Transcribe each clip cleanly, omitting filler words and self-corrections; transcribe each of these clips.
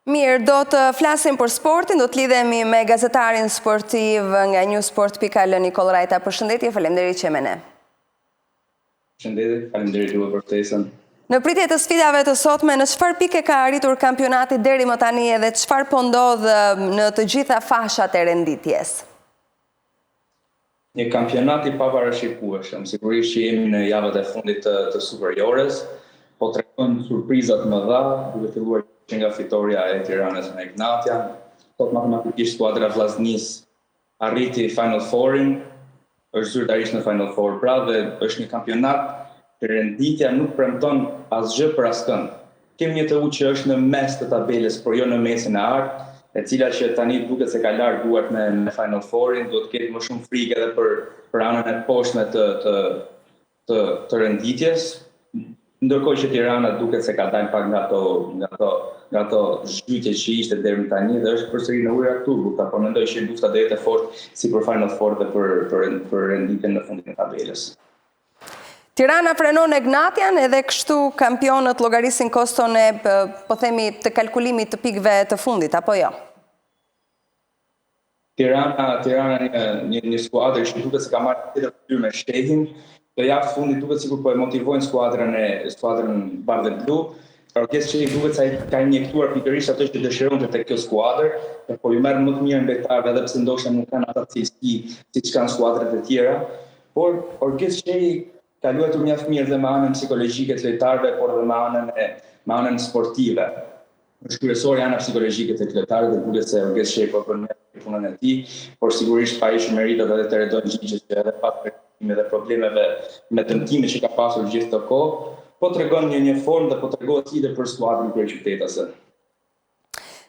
Mirë, do të flasim për sportin, do të lidhemi me gazetarin sportiv nga newsport.al Nikol Rajta. Përshëndetje, faleminderit që me ne. Përshëndetje, faleminderit juve për ftesën. Në pritje të sfidave të sotme, në çfarë pike ka arritur kampionati deri më tani dhe çfarë po ndodh në të gjitha fashat e renditjes? Një kampionat i paparashikueshëm, sigurisht që jemi në javët e fundit të superiores, po tregon surprizat më dha, duke filluar që nga fitoria e Tiranës me Ignatian. Sot matematikisht skuadra Vllaznis arriti Final Four-in, është zyrtarisht në Final Four, pra dhe është një kampionat që renditja nuk premton asgjë për askënd. Kemi një TU që është në mes të tabelës, por jo në mesin e art, e cila që tani duket se ka larg duart me Final Four-in, do të ketë më shumë frikë edhe për anën e poshtme të renditjes. Ndërkohë që Tirana duket se ka dalë pak nga ato zhytje që ishte deri më tani dhe është përsëri në ujëra turbut, por mendoj që lufta do jetë e fortë si për Final Four dhe për renditjen në fundin e tabelës. Tirana frenon Ignatian edhe kështu kampionët llogarisin koston e po themi të kalkulimit të pikëve të fundit apo jo? Tirana një skuadër që duket se ka marrë tjetër fytyrë me Shtehin. Të javë fundit duket sikur po e motivojnë skuadrën bardhë blu. Orkes që i duket se ai ka injektuar pikërisht ato që dëshironte tek kjo skuadër, po ju merr më të mirë mbetëtarëve edhe pse ndoshta nuk kanë ata cilësi siç kanë skuadrat e tjera. Por Orkes që ka luajtur mjaft mirë dhe me anën psikologjike të lojtarëve, por edhe me anën sportive. Është kryesore ana psikologjike të lojtarëve dhe duket se Orkes që po bën punën e tij, por sigurisht pa ishur meritat edhe të Redon Gjigje që edhe pas dhe problemeve me dëmtime që ka pasur gjithë të kohë, po tregon një formë dhe po tregohet lider për skuadrën kryeqytetase.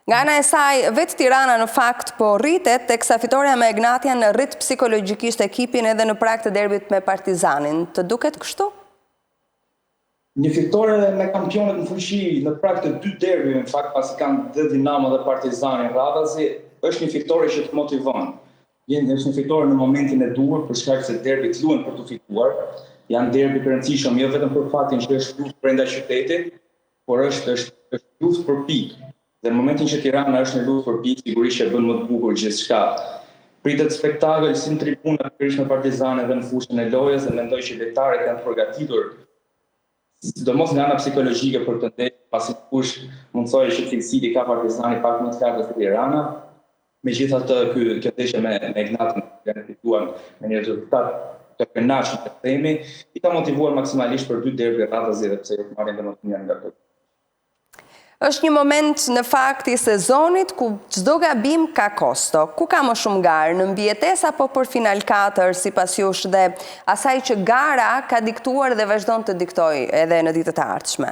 Nga ana e saj, vetë Tirana në fakt po rritet, teksa fitoria me Ignatian rrit psikologjikisht ekipin edhe në prag të derbit me Partizanin. Të duket kështu? Një fitore me kampionët në fuqi në prag të dy derbive, në fakt pasi kanë dhe Dinamo dhe Partizanin radhazi, është një fitore që të motivon. Është një fitore në momentin e duhur për shkak se derbit luhen për të fituar. Janë derbi të rëndësishëm jo vetëm për faktin që është luftë brenda qytetit, por është luftë për pikë. Dhe në momentin që Tirana është në luftë për pikë, sigurisht që bën më të bukur gjithçka. Pritet spektakël si në tribuna pikërisht me Partizanin dhe në fushën e lojës dhe mendoj që lojtarët janë përgatitur sidomos nga ana psikologjike për të ndeshur, pasi kush mundsoj që cilësitë ka Partizani pak më të larta se Tirana. Megjithatë, kjo ndeshje me Ignatian që fituan me një rezultat të kënaqshëm të themi, i ka motivuar maksimalisht për dy derbi radhazi dhe pse jo të marrin dhe më të mirë nga këto. Është një moment në fakt i sezonit ku çdo gabim ka kosto. Ku ka më shumë garë, në mbijetesë apo për final 4 sipas jush dhe asaj që gara ka diktuar dhe vazhdon të diktojë edhe në ditët e ardhshme?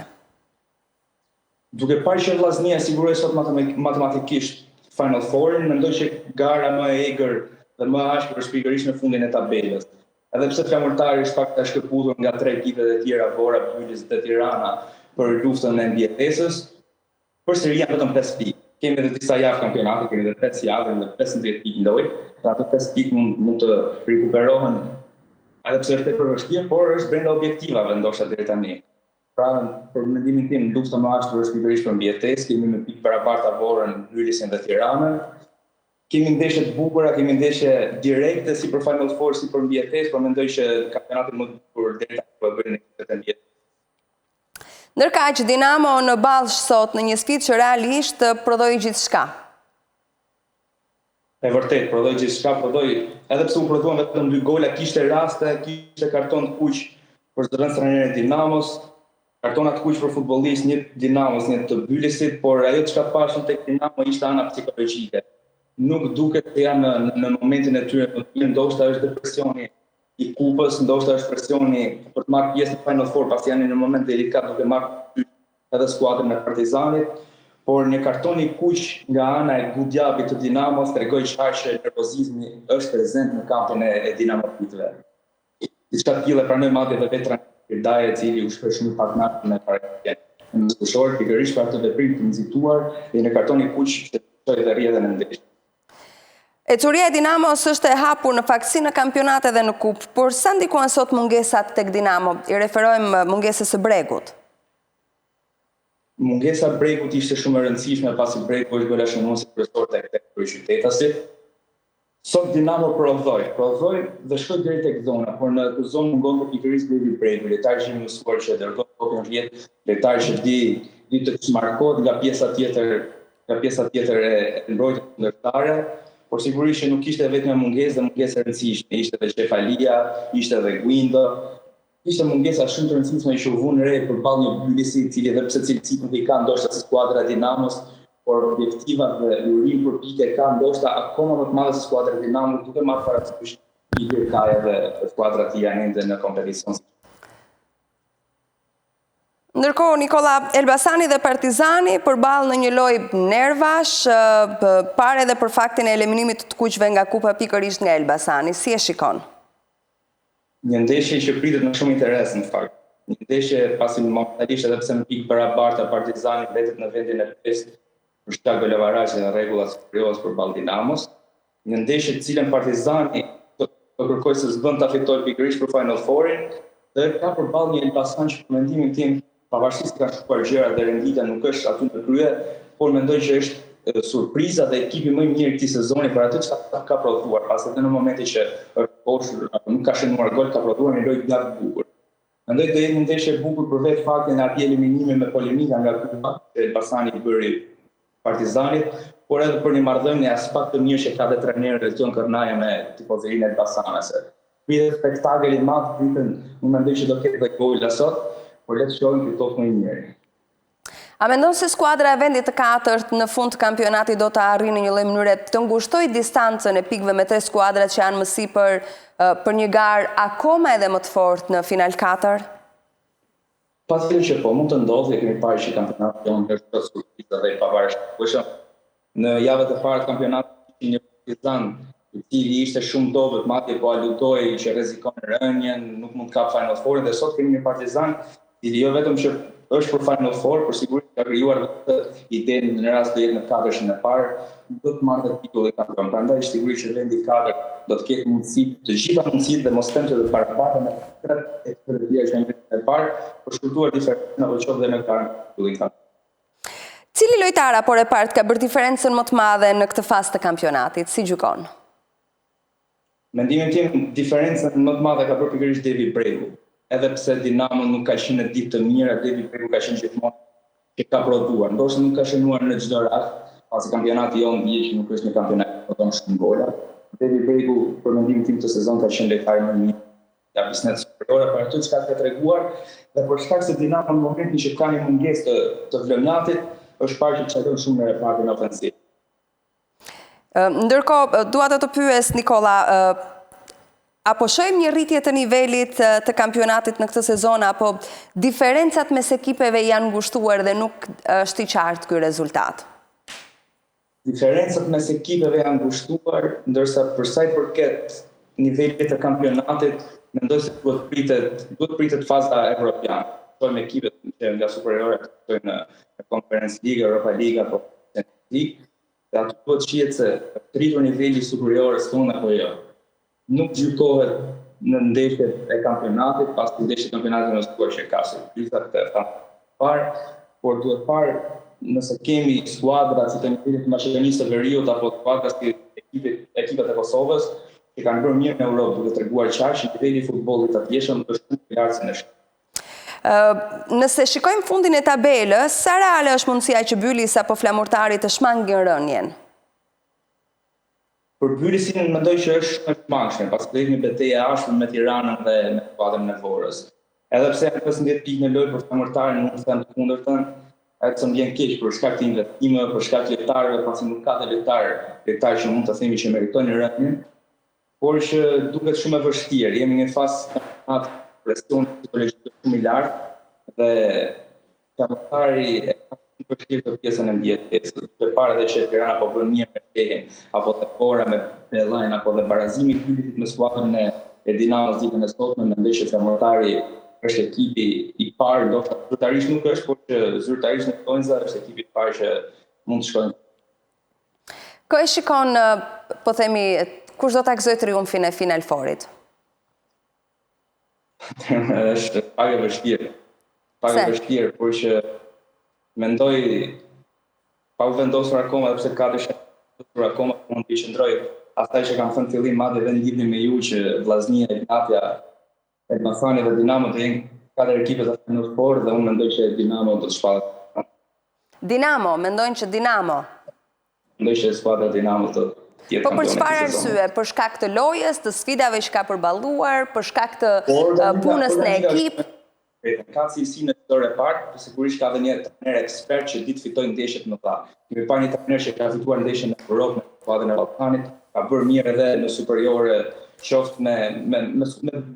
Duke parë që Vllaznia siguroi sot matematikisht Final Four-in, mendoj që gara më e egër dhe më ashpër është pikërisht në fundin e tabelës. Edhe pse flamurtari është pak të shkëputur nga 3 ekipet e tjera, Vora, Bylis dhe Tirana, për luftën e mbijetesës, përsëri janë vetëm 5 pikë. Kemi edhe disa javë kampionati, kemi edhe 5 javë dhe 15 pikë lojë, dhe ato 5 pikë mund të rikuperohen, edhe pse është tepër vështirë, por është brenda objektivave ndoshta deri tani. Pra, për mendimin tim, lufta më ashpër është pikërisht për mbijetesë, kemi me pikë barabarta Vorën, Bylisin dhe Tiranën. Kemi ndeshje të bukura, kemi ndeshje direkte si për Final Four, si për mbijetesë, por mendoj që kampionati më të bukur deri tani po e bëjnë ekipet e mbijetesës. Ndërkaq Dinamo në ballsh sot në një sfidë që realisht prodhoi gjithçka. E vërtet, prodhoi gjithçka, edhe pse u prodhuan vetëm 2 gola, kishte raste, kishte karton të kuq për zëvendës trajnerin e Dinamos, kartona të kuq për futbollistë, një Dinamos, një të Bylisit, por ajo çka pashëm tek Dinamo ishte ana psikologjike. Nuk duket se janë në momentin e tyre, ndoshta është depresioni i kupës, ndoshta është presioni për të marrë pjesë në Final Four, pasi janë në moment delikat duke marrë edhe skuadrën e Partizanit, por një karton i kuq nga ana e Gudjabit të Dinamos tregoi që nervozizmi është prezent në kampin e Dinamovitëve. Diçka të tillë pranoi madje edhe vetë Daje, i cili u shpeshoi pak natë me paraqitjen. Në skushor, pikërisht për atë veprim të nxituar dhe në karton i kuq që çoi dhe rri edhe në ndeshje. Ecuria e Dinamos është e hapur në fakt si në kampionat edhe në kupë, por sa ndikuan sot mungesat tek Dinamo? I referojmë mungesës së Bregut. Mungesa e Brekut ishte shumë e rëndësishme pasi Breku është gola shënuesi kryesor tek kryeqytetasit. Sot Dinamo prodhoi dhe shkoi drejt tek zona, por në këtë zonë mungonte pikërisht David Breku, lojtari që mësuar që dërgoi tokën rrjet, lojtari që di të smarkohet nga pjesa tjetër e mbrojtjes kundërtare, por sigurisht që nuk ishte vetëm mungesë dhe mungesë e rëndësishme, ishte edhe Cefalia, ishte edhe Guindo. Ishte mungesa shumë të rëndësishme që u vënë re përballë një mbyllësi i cili edhe pse cilësi nuk i ka ndoshta si skuadra e Dinamos, por objektivat dhe urim për pike ka ndoshta akoma më të madhe se skuadra e Dinamos, duke marrë parasysh i ka edhe skuadrat e tjera ende në kompeticion. Ndërkohë, Nikola, Elbasani dhe Partizani përballë në një lojë nervash, pare edhe për faktin e eliminimit të kuqve nga kupa pikërisht nga Elbasani. Si e shikon? Një ndeshje që pritet me shumë interes në fakt. Një ndeshje pasi momentalisht edhe pse në pikë barabarta Partizani mbetet në vendin e 5 për shkak të lavarazhit dhe rregullat superiore përballë Dinamos. Një ndeshje të cilën Partizani do kërkojë se s'bën ta fitojë pikërisht për Final Four-in dhe ka përballë një Elbasan që për mendimin tim pavarësisht se ka shkuar gjëra dhe rendita nuk është aty në krye, por mendoj që është surpriza dhe ekipi më i mirë këtij sezoni për atë çka ka prodhuar, pasi edhe në momentin që është poshtë nuk ka shënuar gol, ka prodhuar një lojë gjatë bukur. Mendoj të jetë një ndeshje e bukur për vetë faktin e atij eliminimi me polemika nga kupa që Elbasani bëri Partizanit, por edhe për një marrëdhënie as pak të mirë që ka dhe trajneri Reltion Kërnaja me tifozërinë e Elbasanase. Pritet spektakël i madh, pritën, unë mendoj që do ketë dhe gola sot, por le të shohim fitot më i mirë. A mendon se skuadra e vendit të 4 në fund të kampionatit do të arrijë në një lloj mënyre të ngushtoj distancën e pikëve me 3 skuadrat që janë më sipër për një garë akoma edhe më të fortë në final 4? Patjetër që po, mund të ndodhë, kemi parë që kampionati jonë është surprizë dhe i pavarësishëm. Në javët e parë të kampionatit një Partizan i cili ishte shumë dobët, madje po aludoi që rrezikon rënien, nuk mund të kap Final Four, dhe sot kemi një Partizan i cili jo vetëm që është për Final Four, por sigurisht ka krijuar idenë në rast të jetë në katërshin e parë, do të marrë titullin e kampionit. Prandaj sigurisht që vendi 4 do të ketë mundësi, të gjitha mundësitë dhe mos them që do të parapaten me kretë e të tjera që në parë, për shkurtuar diferencën apo qoftë dhe në titullin e kampionatit. Cili lojtar apo repart ka bërë diferencën më të madhe në këtë fazë të kampionatit? Si gjykon? Mendimin tim, diferencën më të madhe ka bërë pikërisht David Breku. Edhe pse Dinamo nuk ka qenë në ditë të mira, David Breku ka qenë gjithmonë që ka prodhuar. Ndoshta nuk ka shënuar në çdo rast, pasi kampionati jonë vjen që nuk është një kampionat që don shumë gola. David Breku, për mendimin tim, këtë sezon ka qenë lojtari më i mirë nga bisnet superiore për atë çka ka treguar, dhe për shkak se Dinamo në momentin që ka një mungesë të vlonjatit, është parë që çajton shumë në repartin ofensiv. Ndërkohë, dua të pyes Nikola, apo shohim një rritje të nivelit të kampionatit në këtë sezon, apo diferencat mes ekipeve janë ngushtuar dhe nuk është i qartë ky rezultat? Diferencat mes ekipeve janë ngushtuar, ndërsa për sa i përket nivelit të kampionatit, mendoj se duhet pritet faza evropiane. Shohim ekipet që nga superiore në Conference League, Europa League apo Champions League, dhe aty duhet shihet se rritur niveli superior tonë apo jo. Nuk gjykohet në ndeshjet e kampionatit, pasi ndeshjet e kampionatit në skuar që ka surpriza këtë parë, por duhet parë nëse kemi skuadra si të nivelit Maqedonisë së Veriut apo skuadra si ekipet e Kosovës që kanë bërë mirë në Europë, duke treguar qartë që niveli i futbollit atjeshëm është shumë i lartë se në shkollë. Nëse shikojmë fundin e tabelës, sa reale është mundësia që Bylis apo Flamurtari të shmangin rënien? Për Bylisin mendoj që është shumë e shmangshme, pasi do jetë një betejë e ashpër me Tiranën dhe me Squadrën e Vorrës. Edhe pse janë 15 pikë në lojë për Flamurtarin, nuk them të kundërtën, edhe pse më vjen keq për shkak të investimeve, për shkak të lojtarëve, pasi nuk ka të lojtar që mund të themi që meritojnë rënien, por që duket shumë e vështirë. Jemi në një fazë kampionat presion psikologjik shumë i lartë dhe Flamurtari e vështirë të pjesën e mbjetjes. Për para dhe që Tirana po bën mirë me Shehen, apo të Kora me Bellajn, apo dhe barazimi i Bylisit me skuadrën e Dinamos ditën e sotme, mendoj që Flamurtari është ekipi i parë, ndoshta zyrtarisht nuk është, por që zyrtarisht në Tonza është ekipi i parë që mund të shkojnë. Kë e shikon, po themi, kush do ta gëzojë triumfin e Final Four-it? Është pak e vështirë. Pak e vështirë, por që mendoj pa u vendosur akoma, dhe pse ka të vendosur akoma, mund të qëndroj asaj që kam thënë fillim, madje edhe në lidhje me ju që Vllaznia, Ignatia, Elbasani dhe Dinamo të jenë 4 ekipet në sport dhe unë mendoj që Dinamo do të shpallë. Dinamo, mendojnë që Dinamo. Mendoj që skuadra Dinamo do të jetë Po për kampione çfarë të sezonit. arsye? Për shkak të lojës, të sfidave që ka përballuar, për shkak të punës në ekip? Ka cilësinë e çdo repart, por sigurisht ka edhe një trajner ekspert që ditë fitojnë ndeshjet më dha. Kemi parë një trajner që ka fituar ndeshjen në Europë me skuadrën e Ballkanit, ka bërë mirë edhe në superiore, qoftë me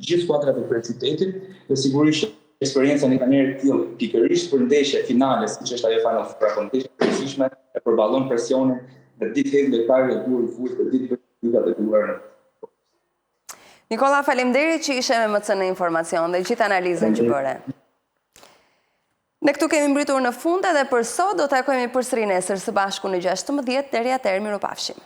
gjithë skuadrat e kryeqytetit, dhe sigurisht eksperjenca në trajnerit të tillë pikërisht për ndeshje finale, siç është ajo Final Four, apo ndeshje të rëndësishme, e përballon presionin dhe ditë hedhë lojtarë e duhur fushë dhe ditë ligat e duhur. Nikola, faleminderit që ishe me MCN Informacion dhe gjithë analizën që bëre. Ne këtu kemi mbritur në fund edhe për sot, do të takojmë përsëri nesër së bashku në 16, deri atëherë mirupafshim.